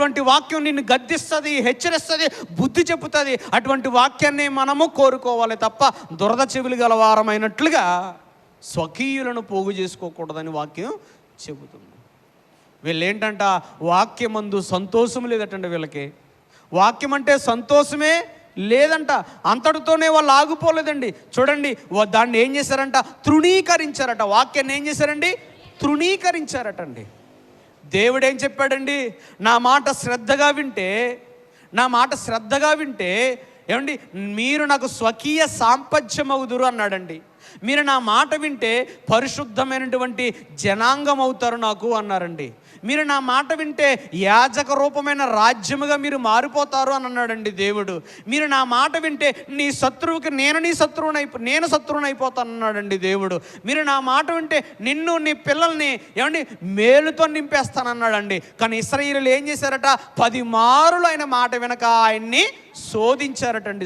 అటువంటి వాక్యం నిన్ను గద్దిస్తుంది, హెచ్చరిస్తుంది, బుద్ధి చెప్పుతుంది. అటువంటి వాక్యాన్ని మనము కోరుకోవాలి తప్ప దురద చెవులు గలవారమైనట్లుగా స్వకీయులను పోగు చేసుకోకూడదని వాక్యం చెబుతుంది. వీళ్ళేంటంట, వాక్యమందు సంతోషం లేదటండి. వీళ్ళకి వాక్యం అంటే సంతోషమే లేదంట. అంతటితోనే వాళ్ళు ఆగిపోలేదండి. చూడండి, దాన్ని ఏం చేశారంట, తృణీకరించారట. వాక్యాన్ని ఏం చేశారండి, తృణీకరించారటండి. దేవుడు ఏం చెప్పాడండి, నా మాట శ్రద్ధగా వింటే ఏమండి, మీరు నాకు స్వకీయ సాంపత్యమవుదురు అన్నాడండి. మీరు నా మాట వింటే పరిశుద్ధమైనటువంటి జనాంగం అవుతారు నాకు అన్నారండి. మీరు నా మాట వింటే యాజక రూపమైన రాజ్యముగా మీరు మారిపోతారు అని అన్నాడండి దేవుడు. మీరు నా మాట వింటే నీ శత్రువుకి నేను శత్రువుని అయిపోతాను అన్నాడండి దేవుడు. మీరు నా మాట వింటే నిన్ను, నీ పిల్లల్ని ఏమండి మేలుతో నింపేస్తానన్నాడండి. కానీ ఇశ్రాయేలీయులు ఏం చేశారట, 10 మారులు ఆయన మాట వినక ఆయన్ని శోధించారటండి.